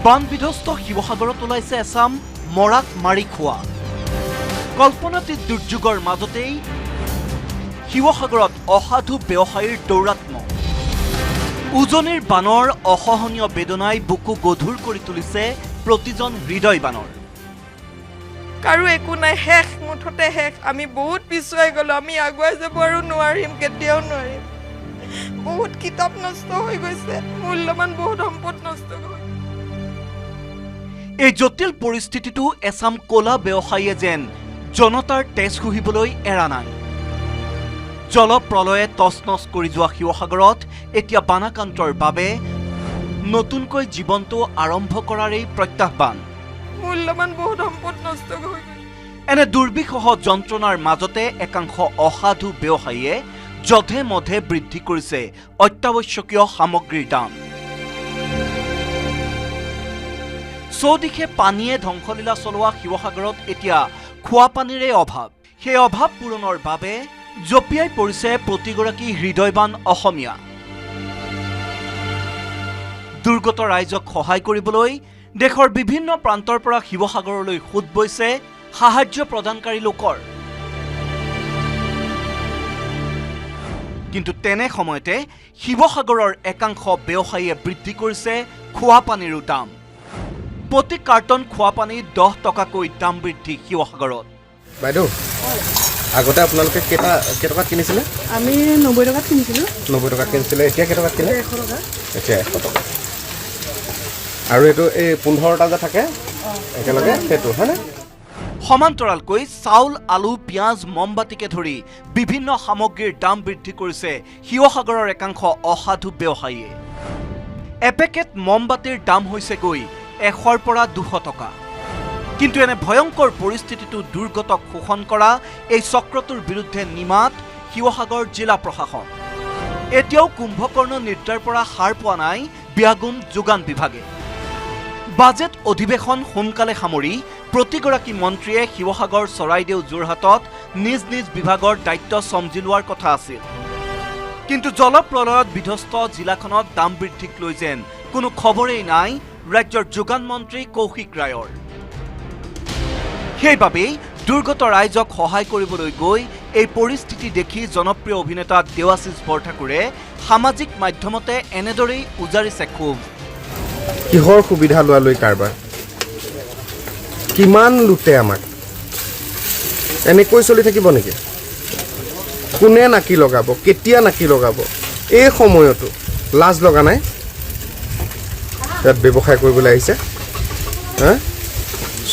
বান বিধ্বস্ত শিৱসাগৰত ওলাইছে এছাম মৰাক মাৰি খোৱা কল্পনাতীত দুৰ্যোগৰ মাজতেই শিৱসাগৰত অসাধু ব্যৱসায়ীৰ দৌৰাত্ম উজনিৰ বানৰ অসহনীয় বেদনাই বুকু গধুৰ কৰি তুলিছে প্ৰতিজন হৃদয়বানৰ কাৰো একো নাই শেষ মুঠতে শেষ আমি বহুত পিছুৱাই গলো আমি আগুৱাই যাব আৰু নোৱাৰিম কেতিয়াও নোৱাৰিম বহুত কিতাপ নষ্ট হৈ গৈছে মূল্যৱান বহুত সম্পদ নষ্ট হৈ এই জটিল পৰিস্থিতিটো এছাম কলা ব্যৱসায়ীয়ে যেন জনতাৰ তেজ শুহিবলৈ এৰা নাই জলপ্ৰলয়ে তছনছ কৰি যোৱা শিৱসাগৰত এতিয়া বানাকান্তৰ বাবে নতুনকৈ জীৱনটো আৰম্ভ কৰাৰেই প্ৰত্যাহ্বান মূল্যৱান বহুত সম্পদ নষ্ট হৈ এনে দুৰ্বিষহ যন্ত্ৰণাৰ মাজতে একাংশ অসাধু ব্যৱসায়ীয়ে যধে মধে বৃদ্ধি কৰিছে অত্যাৱশ্যকীয় সামগ্ৰীৰ দাম চৌদিশে পানীয়ে ধ্বংসলীলা চলোৱা শিৱসাগৰত এতিয়া খোৱা পানীৰে অভাৱ সেই অভাৱ পূৰণৰ বাবে জপিয়াই পৰিছে প্ৰতিগৰাকী হৃদয়বান অসমীয়া দুৰ্গত ৰাইজক সহায় কৰিবলৈ দেশৰ বিভিন্ন প্ৰান্তৰ পৰা শিৱসাগৰলৈ সোঁত বৈছে সাহায্য প্ৰদানকাৰী লোকৰ কিন্তু তেনে সময়তে শিৱসাগৰৰ একাংশ ব্যৱসায়ীয়ে বৃদ্ধি কৰিছে খোৱা পানীৰো দাম প্ৰতি কাৰ্টন খোৱা পানী 10 টকাকৈ দাম বৃদ্ধি শিৱসাগৰত বাইদেউ আগতে আপোনালোকে কেইটকাত কিনিছিলে আমি 90 টকাত কিনিছিলোঁ 90 টকাত কিনিছিলে এতিয়া কেইটকাত কিনে 100 টকা এতিয়া 100 টকা আৰু এইটো এই 15টা যে থাকে একেলগে সেইটো হয়নে সমান্তৰালকৈ চাউল আলু পিঁয়াজ মমবাতিকে ধৰি বিভিন্ন সামগ্ৰীৰ দাম বৃদ্ধি কৰিছে শিৱসাগৰৰ একাংশ অসাধু ব্যৱসায়ীয়ে এপেকেট মমবাতিৰ দাম হৈছে গৈ 100ৰ পৰা 200 টকা কিন্তু এনে ভয়ংকৰ পৰিস্থিতিটো দুৰ্গতক শোষণ কৰা এই চক্ৰটোৰ বিৰুদ্ধে নিমাত শিৱসাগৰ জিলা প্ৰশাসন এতিয়াও কুম্ভকৰ্ণ নিদ্ৰাৰ পৰা সাৰ পোৱা নাই ব্যাগুম যোগান বিভাগে বাজেট অধিৱেশন সোনকালে সামৰি প্ৰতিগৰাকী মন্ত্ৰীয়ে শিৱসাগৰ চৰাইদেউ যোৰহাটত নিজ নিজ বিভাগৰ দায়িত্ব চমজি লোৱাৰ কথা আছিল কিন্তু জলপ্ৰলয়ত বিধ্বস্ত জিলাখনত দাম বৃদ্ধিক লৈ যেন কোনো খবৰেই নাই ৰাজ্যৰ যোগান মন্ত্ৰী কৌশিক ৰায়ৰ সেইবাবেই দুৰ্গত ৰাইজক সহায় কৰিবলৈ গৈ এই পৰিস্থিতি দেখি জনপ্ৰিয় অভিনেতা দেৱাশিষ বৰঠাকুৰে সামাজিক মাধ্যমতে এনেদৰেই উজাৰিছে ক্ষোভ কিহৰ সুবিধা লোৱা লৈ কাৰবাৰ কিমান লুটে আমাক এনেকৈ চলি থাকিব নেকি কোনে নাকি লগাব কেতিয়া নাকি লগাব এই সময়তো লাজ লগা নাই ইয়াত ব্যৱসায় কৰিবলৈ আহিছে হা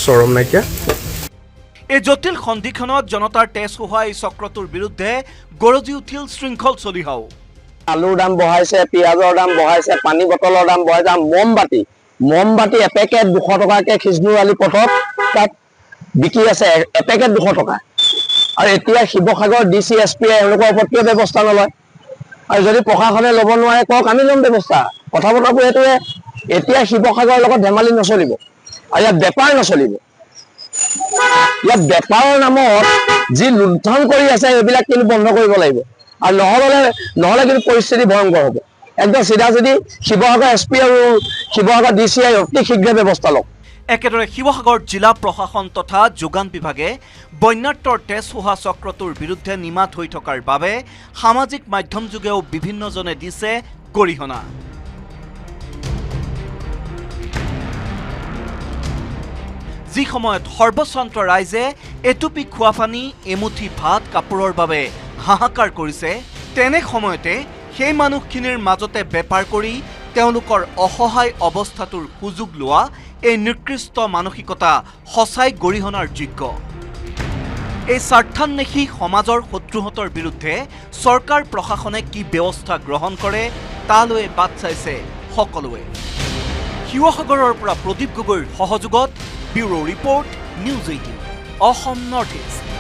শৰম নাইকিয়া এই জটিল সন্ধিখনত জনতাৰ তেজ শুহা এই চক্ৰটোৰ বিৰুদ্ধে গৰজি উঠিল শৃংখল চলিহাও আলুৰ দাম বঢ়াইছে পিঁয়াজৰ দাম বঢ়াইছে পানী বটলৰ দাম বঢ়াইছে মমবাতি এপেকেট 200 টকাকৈ খিজনুৰ আলি পথত তাত বিকি আছে এপেকেট 200 টকা আৰু এতিয়া শিৱসাগৰ DCSP এওঁলোকৰ ওপৰত কিয় ব্যৱস্থা নলয় আৰু যদি প্ৰশাসনে ল'ব নোৱাৰে কওক আমি ল'ম ব্যৱস্থা কথা বতৰাবোৰ এইটোৱে এতিয়া শিৱসাগৰৰ লগত ধেমালি নচলিব আৰু ইয়াত বেপাৰ নচলিব ইয়াত বেপাৰৰ নামত যি লুণ্ঠন কৰি আছে এইবিলাক কিন্তু বন্ধ কৰিব লাগিব আৰু নহ'লে কিন্তু পৰিস্থিতি ভয়ংকৰ হ'ব একদম চিধা চিধি শিৱসাগৰ SP আৰু শিৱসাগৰ DCI অতি শীঘ্ৰে ব্যৱস্থা লওক একেদৰে শিৱসাগৰ জিলা প্ৰশাসন তথা যোগান বিভাগে বন্যাত্মৰ তেজ শুহা চক্ৰটোৰ বিৰুদ্ধে নিমাত হৈ থকাৰ বাবে সামাজিক মাধ্যম যোগেও বিভিন্নজনে দিছে গৰিহণা যি সময়ত সৰ্বস্বান্ত ৰাইজে এটুপি খোৱা পানী এমুঠি ভাত কাপোৰৰ বাবে হাহাকাৰ কৰিছে তেনে সময়তে সেই মানুহখিনিৰ মাজতে বেপাৰ কৰি তেওঁলোকৰ অসহায় অৱস্থাটোৰ সুযোগ লোৱা এই নিকৃষ্ট মানসিকতা সঁচাই গৰিহণাৰ যোগ্য এই স্বাৰ্থান্বেষী সমাজৰ শত্ৰুহঁতৰ বিৰুদ্ধে চৰকাৰ প্ৰশাসনে কি ব্যৱস্থা গ্ৰহণ কৰে তালৈ বাট চাইছে সকলোৱে শিৱসাগৰৰ পৰা প্ৰদীপ গগৈৰ সহযোগত bureau report news 18 Assam north east